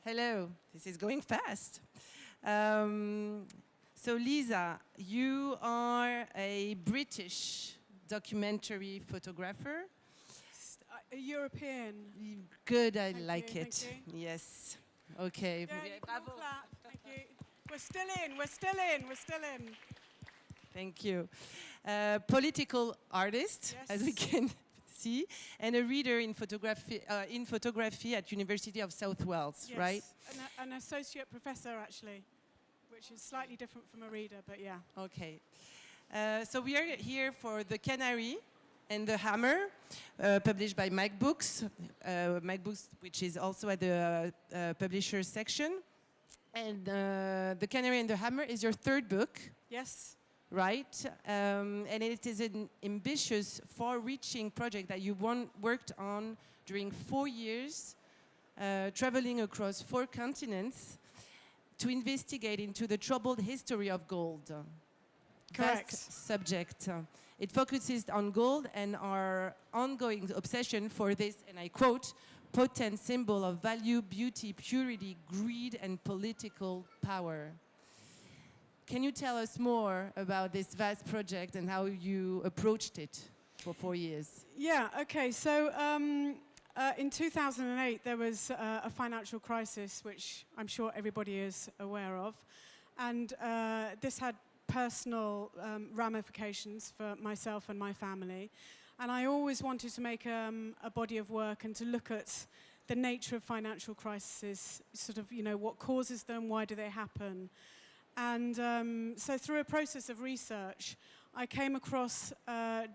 Hello, this is going fast. So Lisa, you are a British documentary photographer. A European. Good, I Thank like you, it. thank you. Yes. Okay. Yeah, Yeah, bravo. Clap. Thank you. We're still in, we're still in, we're still in. Thank you. Political artist, Yes. as we can see, and a reader in photography at University of South Wales, Yes. right? An associate professor, actually, which is slightly different from a reader, but yeah. Okay. So we are here for The Canary and the Hammer, published by Mike Books, which is also at the publisher section. And The Canary and the Hammer is your third book. Yes. Right, and it is an ambitious, far-reaching project that you worked on during 4 years, traveling across 4 continents to investigate into the troubled history of gold. Correct. Vast subject. It focuses on gold and our ongoing obsession for this, and I quote, potent symbol of value, beauty, purity, greed, and political power. Can you tell us more about this vast project and how you approached it for 4 years? Yeah, okay, so in 2008 there was a financial crisis, which I'm sure everybody is aware of, and this had personal ramifications for myself and my family, and I always wanted to make a body of work and to look at the nature of financial crises, sort of, you know, what causes them, why do they happen. And so through a process of research, I came across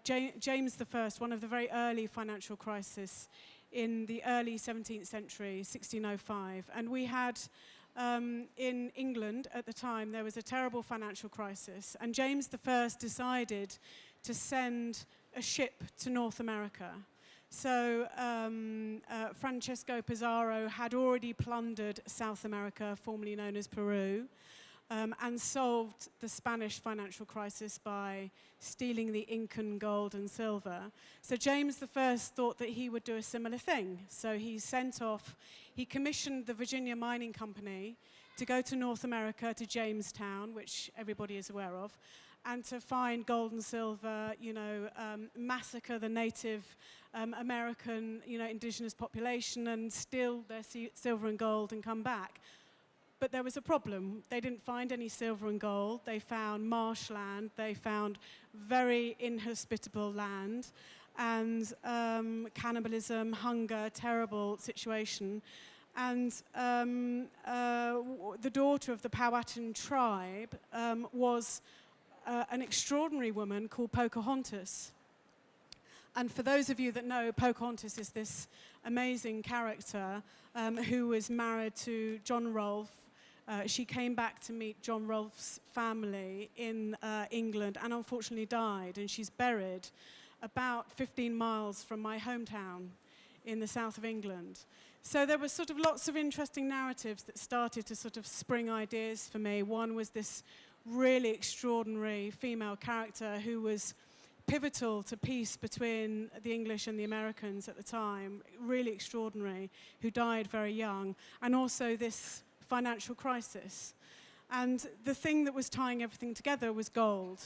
James I, one of the very early financial crises in the early 17th century, 1605. And we had, in England at the time, there was a terrible financial crisis. And James I decided to send a ship to North America. So Francesco Pizarro had already plundered South America, formerly known as Peru, and solved the Spanish financial crisis by stealing the Incan gold and silver. So James I thought that he would do a similar thing. So he commissioned the Virginia Mining Company to go to North America, to Jamestown, which everybody is aware of, and to find gold and silver, you know, massacre the Native American, you know, indigenous population and steal their silver and gold and come back. But there was a problem. They didn't find any silver and gold. They found marshland. They found very inhospitable land and cannibalism, hunger, terrible situation. And the daughter of the Powhatan tribe was an extraordinary woman called Pocahontas. And for those of you that know, Pocahontas is this amazing character who was married to John Rolfe. She came back to meet John Rolfe's family in England and unfortunately died. And she's buried about 15 miles from my hometown in the south of England. So there were sort of lots of interesting narratives that started to sort of spring ideas for me. One was this really extraordinary female character who was pivotal to peace between the English and the Americans at the time, really extraordinary, who died very young, and also this financial crisis. And the thing that was tying everything together was gold.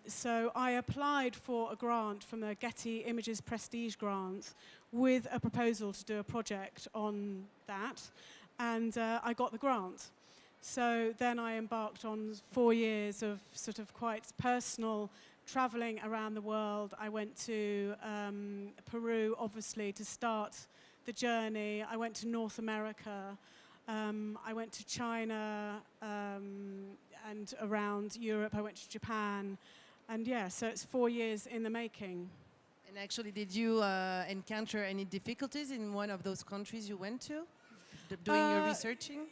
So I applied for a grant from the Getty Images Prestige Grant with a proposal to do a project on that, and I got the grant. So then I embarked on 4 years of sort of quite personal traveling around the world. I went to Peru, obviously, to start the journey. I went to North America. I went to China and around Europe. I went to Japan. And yeah, so it's 4 years in the making. And actually, did you encounter any difficulties in one of those countries you went to, doing your researching?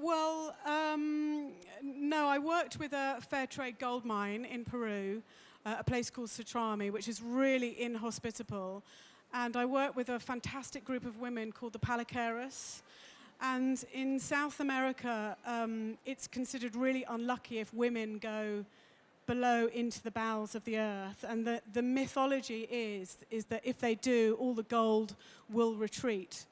Well, no, I worked with a fair trade gold mine in Peru, a place called Sutrami, which is really inhospitable. And I worked with a fantastic group of women called the Palaqueras. And in South America, it's considered really unlucky if women go below into the bowels of the earth. And the mythology is that if they do, all the gold will retreat.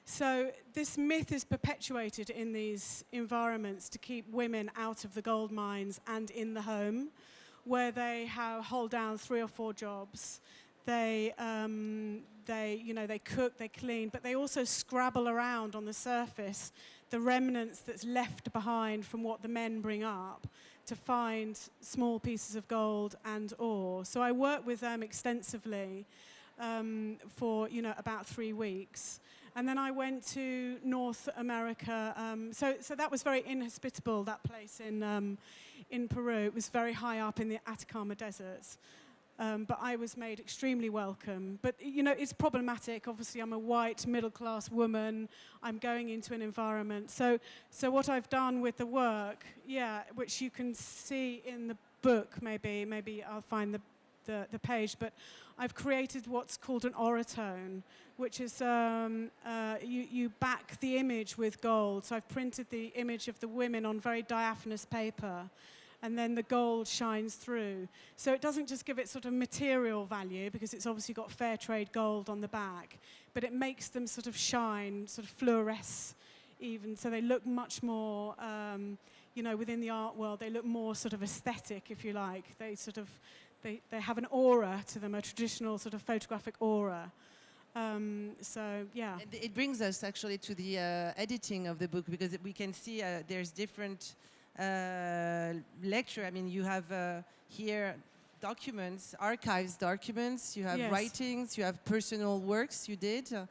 So this myth is perpetuated in these environments to keep women out of the gold mines and in the home, where they hold down 3 or 4 jobs. They cook, they clean, but they also scrabble around on the surface, the remnants that's left behind from what the men bring up, to find small pieces of gold and ore. So I worked with them extensively for about 3 weeks. And then I went to North America. So that was very inhospitable, that place in Peru. It was very high up in the Atacama deserts. But I was made extremely welcome. But, it's problematic. Obviously, I'm a white, middle-class woman. I'm going into an environment. So what I've done with the work, which you can see in the book, maybe I'll find the page, but I've created what's called an orotone, which is you back the image with gold. So I've printed the image of the women on very diaphanous paper, and then the gold shines through. So it doesn't just give it sort of material value, because it's obviously got fair trade gold on the back, but it makes them sort of shine, sort of fluoresce even, so they look much more, within the art world, they look more sort of aesthetic, if you like. They have an aura to them, a traditional sort of photographic aura. And it brings us actually to the editing of the book, because we can see there's different lecture. I mean, you have here documents, archives documents, you have writings, you have personal works you did. So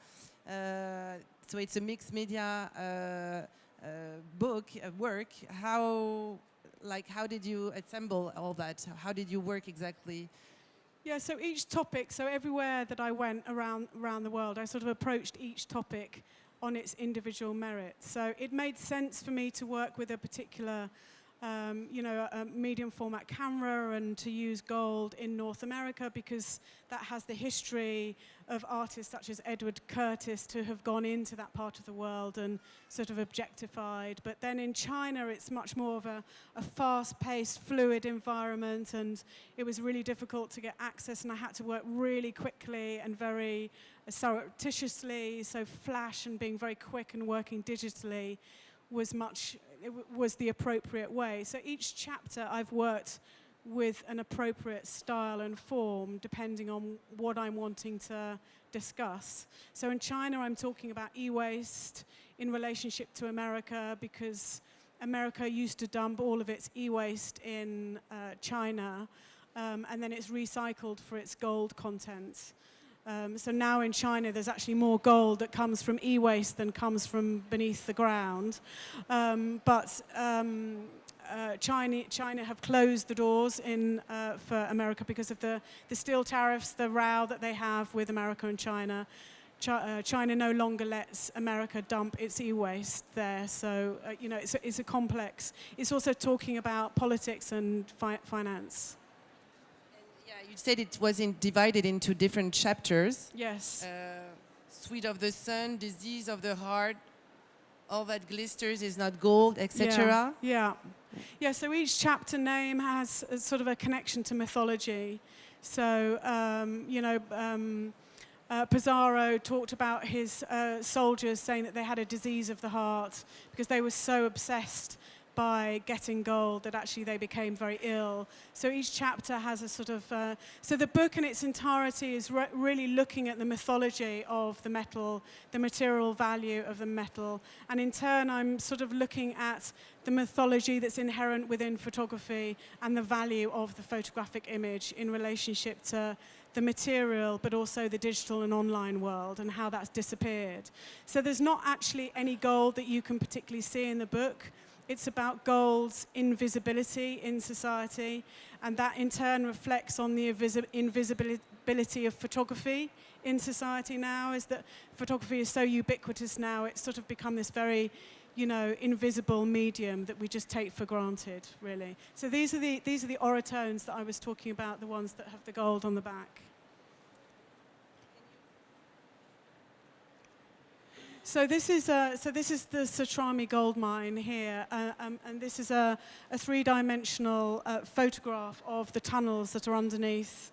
it's a mixed media book, work. How did you assemble all that? How did you work exactly? Yeah, so each topic, so everywhere that I went around the world, I sort of approached each topic on its individual merit. So it made sense for me to work with a particular, a medium format camera, and to use gold in North America, because that has the history of artists such as Edward Curtis to have gone into that part of the world and sort of objectified. But then in China, it's much more of a fast-paced, fluid environment, and it was really difficult to get access, and I had to work really quickly and very surreptitiously. So flash and being very quick and working digitally was the appropriate way. So each chapter I've worked with an appropriate style and form depending on what I'm wanting to discuss. So in China, I'm talking about e-waste in relationship to America, because America used to dump all of its e-waste in China, and then it's recycled for its gold content. So now in China, there's actually more gold that comes from e-waste than comes from beneath the ground. China have closed the doors for America because of the steel tariffs, the row that they have with America and China. China no longer lets America dump its e-waste there. So, it's a complex. It's also talking about politics and finance. You said it was divided into different chapters. Yes. Sweet of the sun, disease of the heart, all that glisters is not gold, etc. Yeah. So each chapter name has sort of a connection to mythology. So, Pizarro talked about his soldiers saying that they had a disease of the heart because they were so obsessed by getting gold that actually they became very ill. So each chapter has a sort of... so the book in its entirety is really looking at the mythology of the metal, the material value of the metal. And in turn, I'm sort of looking at the mythology that's inherent within photography and the value of the photographic image in relationship to the material, but also the digital and online world and how that's disappeared. So there's not actually any gold that you can particularly see in the book. It's about gold's invisibility in society, and that in turn reflects on the invisibility of photography in society now, is that photography is so ubiquitous now, it's sort of become this very, invisible medium that we just take for granted, really. So these are the orotones that I was talking about, the ones that have the gold on the back. So this is the Satrami gold mine here, and this is a three-dimensional photograph of the tunnels that are underneath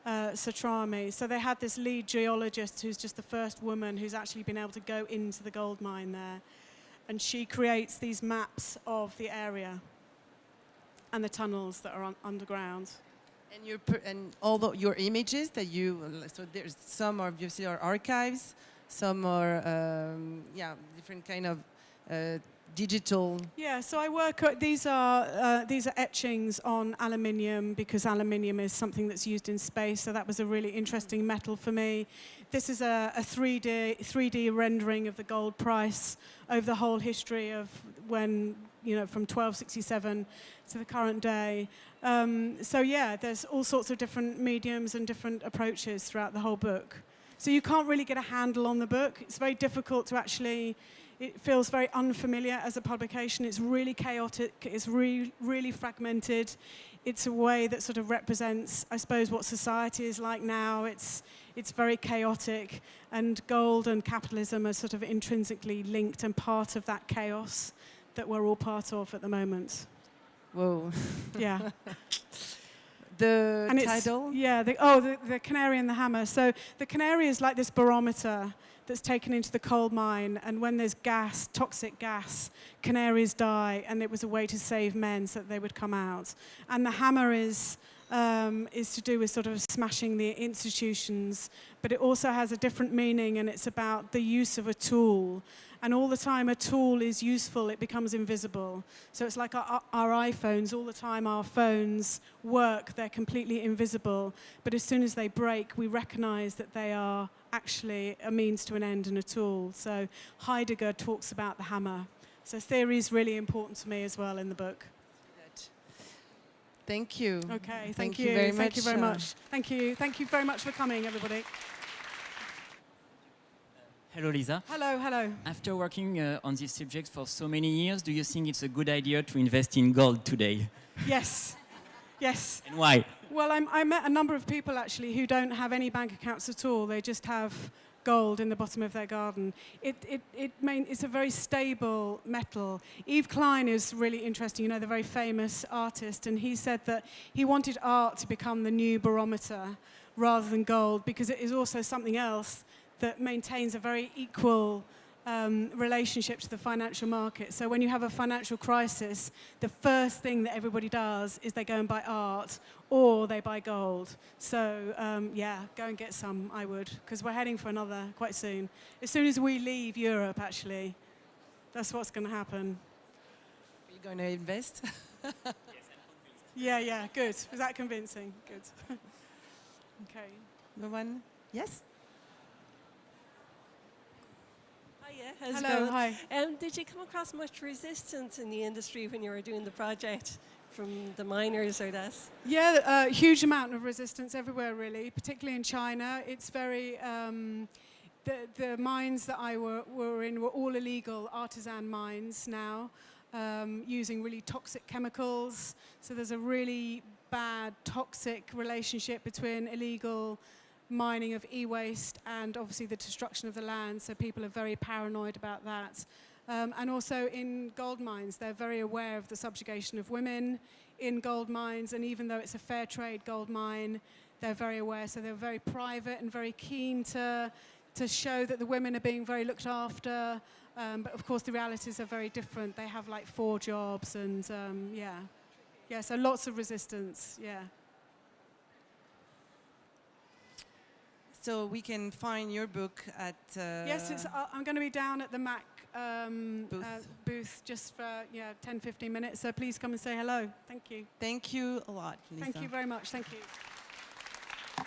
Satrami. So they had this lead geologist who's just the first woman who's actually been able to go into the gold mine there. And she creates these maps of the area and the tunnels that are underground. And your images that so there's some obviously are archives, some are different kind of digital. Yeah, so I work. These are etchings on aluminium because aluminium is something that's used in space. So that was a really interesting metal for me. This is a 3D rendering of the gold price over the whole history of when, from 1267 to the current day. So yeah, there's all sorts of different mediums and different approaches throughout the whole book. So you can't really get a handle on the book. It's very difficult to actually. It feels very unfamiliar as a publication. It's really chaotic. It's really fragmented. It's a way that sort of represents, I suppose, what society is like now. It's very chaotic, and gold and capitalism are sort of intrinsically linked and part of that chaos that we're all part of at the moment. Whoa. Yeah. The title? Yeah. The canary and the hammer. So the canary is like this barometer that's taken into the coal mine, and when there's gas, toxic gas, canaries die, and it was a way to save men so that they would come out. And the hammer is to do with sort of smashing the institutions, but it also has a different meaning, and it's about the use of a tool. And all the time a tool is useful, it becomes invisible. So it's like our iPhones, all the time our phones work, they're completely invisible, but as soon as they break, we recognize that they are actually a means to an end and a tool. So Heidegger talks about the hammer. So theory is really important to me as well in the book. Thank you. Okay, thank you very much. Thank you very much. Thank you. Thank you very much for coming, everybody. Hello, Lisa. Hello, hello. After working on this subject for so many years, do you think it's a good idea to invest in gold today? Yes. Yes. And why? Well, I met a number of people, actually, who don't have any bank accounts at all. They just have gold in the bottom of their garden. It's a very stable metal. Yves Klein is really interesting, the very famous artist, and he said that he wanted art to become the new barometer rather than gold, because it is also something else that maintains a very equal relationship to the financial market. So when you have a financial crisis, the first thing that everybody does is they go and buy art or they buy gold. So yeah, go and get some, I would, because we're heading for another quite soon. As soon as we leave Europe, actually, that's what's going to happen. Are you going to invest? Yes, I'm convinced. Yeah, good. Was that convincing? Good. Okay. The one? Yes? How's it Hello, going? hi. Did you come across much resistance in the industry when you were doing the project from the miners or that? Yeah, a huge amount of resistance everywhere, really, particularly in China. It's very... the mines that I were in were all illegal artisan mines now, using really toxic chemicals. So there's a really bad, toxic relationship between illegal mining of e-waste and obviously the destruction of the land, so people are very paranoid about that. And also in gold mines, they're very aware of the subjugation of women in gold mines, and even though it's a fair trade gold mine, they're very aware, so they're very private and very keen to show that the women are being very looked after, but of course the realities are very different. They have like 4 jobs and yeah, so lots of resistance, yeah. So we can find your book at... Yes, I'm going to be down at the Mac booth just for 10-15 minutes, so please come and say hello. Thank you. Thank you a lot, Lisa. Thank you very much. Thank you.